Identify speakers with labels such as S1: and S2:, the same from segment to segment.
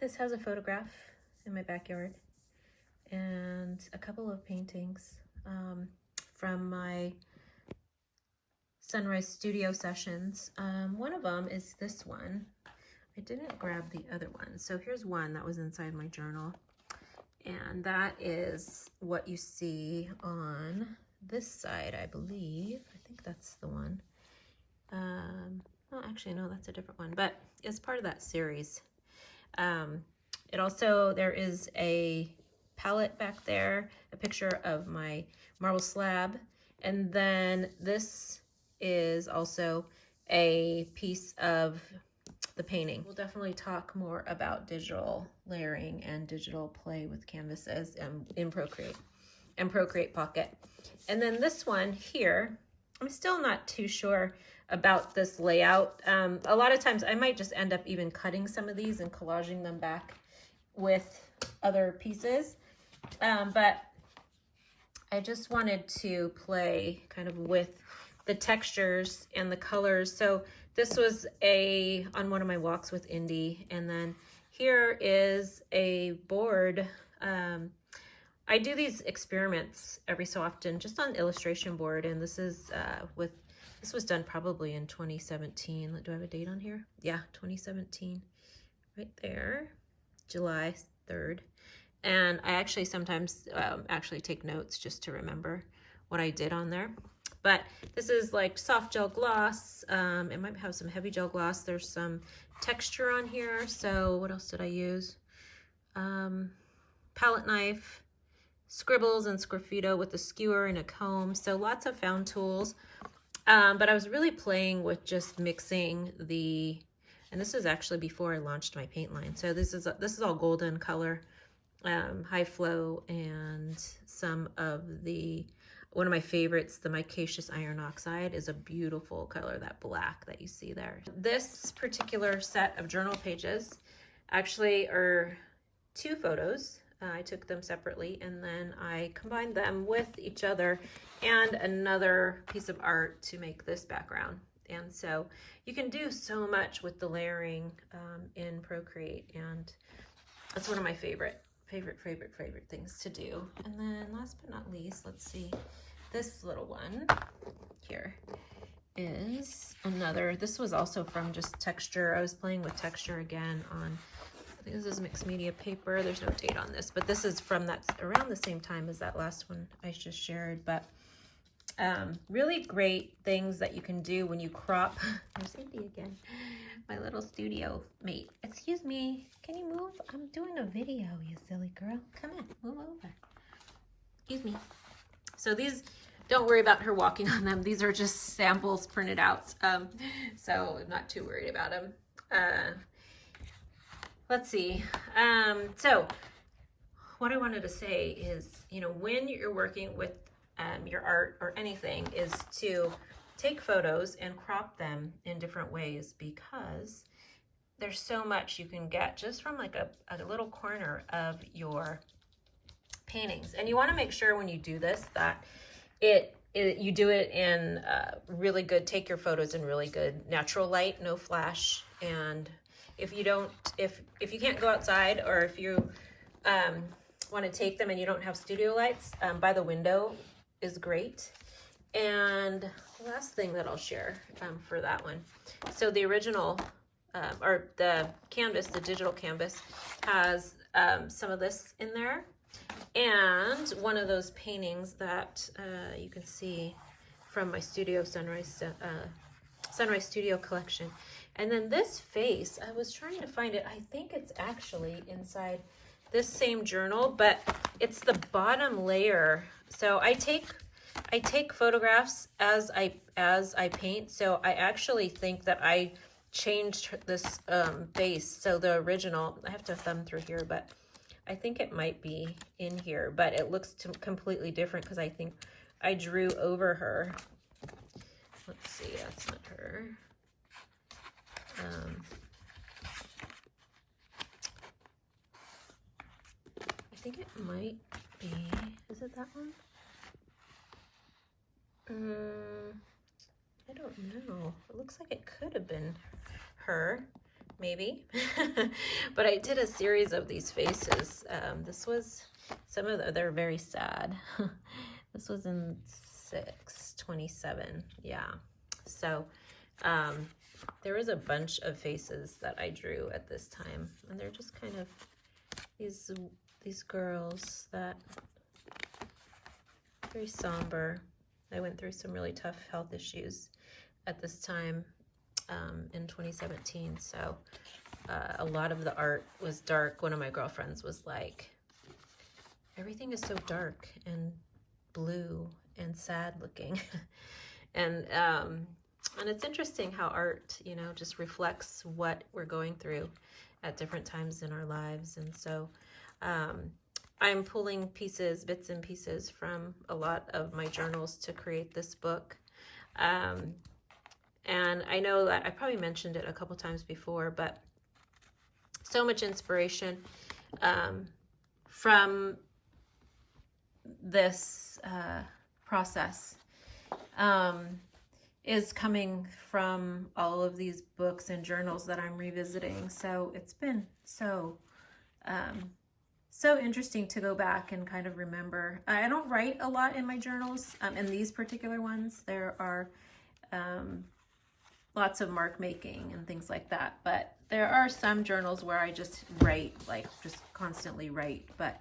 S1: this has a photograph in my backyard and a couple of paintings from my sunrise studio sessions. One of them is this one. I didn't grab the other one. So here's one that was inside my journal. And that is what you see on this side, I believe. I think that's the one. Well, actually, no, that's a different one, but it's part of that series. It also, there is a palette back there, a picture of my marble slab. And then this is also a piece of the painting. We'll definitely talk more about digital layering and digital play with canvases in Procreate and Procreate Pocket. And then this one here, I'm still not too sure about this layout. A lot of times I might just end up even cutting some of these and collaging them back with other pieces. But I just wanted to play kind of with the textures and the colors. So this was on one of my walks with Indy. And then here is a board. I do these experiments every so often just on illustration board. And this is this was done probably in 2017. Do I have a date on here? Yeah, 2017, right there, July 3rd. And I actually sometimes actually take notes just to remember what I did on there. But this is like soft gel gloss. It might have some heavy gel gloss. There's some texture on here. So what else did I use? Palette knife, scribbles and sgraffito with a skewer and a comb. So lots of found tools. But I was really playing with just mixing and this is actually before I launched my paint line. So this is all golden color, high flow, and some of one of my favorites, the micaceous iron oxide, is a beautiful color, that black that you see there. This particular set of journal pages actually are 2 photos. I took them separately and then I combined them with each other and another piece of art to make this background. And so you can do so much with the layering in Procreate, and that's one of my favorite things to do. And then last but not least, let's see, this little one here is another. This was also from just texture. I was playing with texture again on, I think this is mixed media paper. There's no date on this, but this is from that's around the same time as that last one I just shared. But really great things that you can do when you crop. There's Indy again, my little studio mate. Excuse me, can you move? I'm doing a video, you silly girl. Come on, move over. Excuse me. So these, don't worry about her walking on them. These are just samples printed out. So I'm not too worried about them. Let's see. So what I wanted to say is, when you're working with your art or anything, is to take photos and crop them in different ways, because there's so much you can get just from like a little corner of your paintings. And you want to make sure when you do this that you do it in really good, take your photos in really good natural light, no flash. And if you can't go outside, or if you want to take them and you don't have studio lights, by the window is great. And the last thing that I'll share for that one, so the original or the canvas, the digital canvas, has some of this in there, and one of those paintings that you can see from my studio sunrise studio collection. And then this face, I was trying to find it. I think it's actually inside this same journal, but it's the bottom layer. So I take photographs as I paint. So I actually think that I changed this base. So the original, I have to thumb through here, but I think it might be in here, but it looks completely different because I think I drew over her. Let's see, that's not her. I think it might be, is it that one? I don't know. It looks like it could have been her. maybe. But I did a series of these faces. This was, some of them, they're very sad. This was in 6/27, yeah. So there was a bunch of faces that I drew at this time, and they're just kind of these girls that very somber. I went through some really tough health issues at this time in 2017, so a lot of the art was dark. One of my girlfriends was like, everything is so dark and blue and sad looking. And it's interesting how art, you know, just reflects what we're going through at different times in our lives. And so I'm pulling pieces, bits and pieces from a lot of my journals to create this book. And I know that I probably mentioned it a couple times before, but so much inspiration from this process is coming from all of these books and journals that I'm revisiting. So it's been so interesting to go back and kind of remember. I don't write a lot in my journals. In these particular ones, there are lots of mark making and things like that. But there are some journals where I just write, like just constantly write. But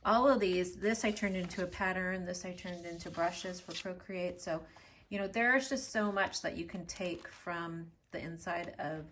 S1: all of these, this I turned into a pattern, this I turned into brushes for Procreate. So, you know, there's just so much that you can take from the inside of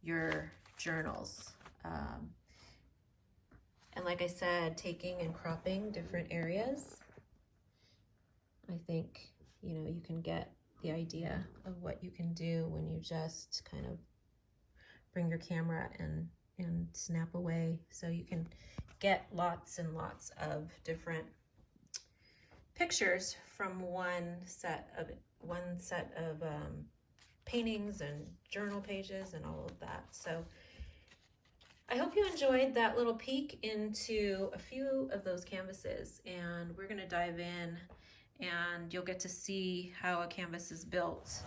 S1: your journals. And like I said, taking and cropping different areas, I think, you know, you can get the idea of what you can do when you just kind of bring your camera and snap away. So you can get lots and lots of different pictures from one set of paintings and journal pages and all of that. So I hope you enjoyed that little peek into a few of those canvases, and we're going to dive in and you'll get to see how a canvas is built.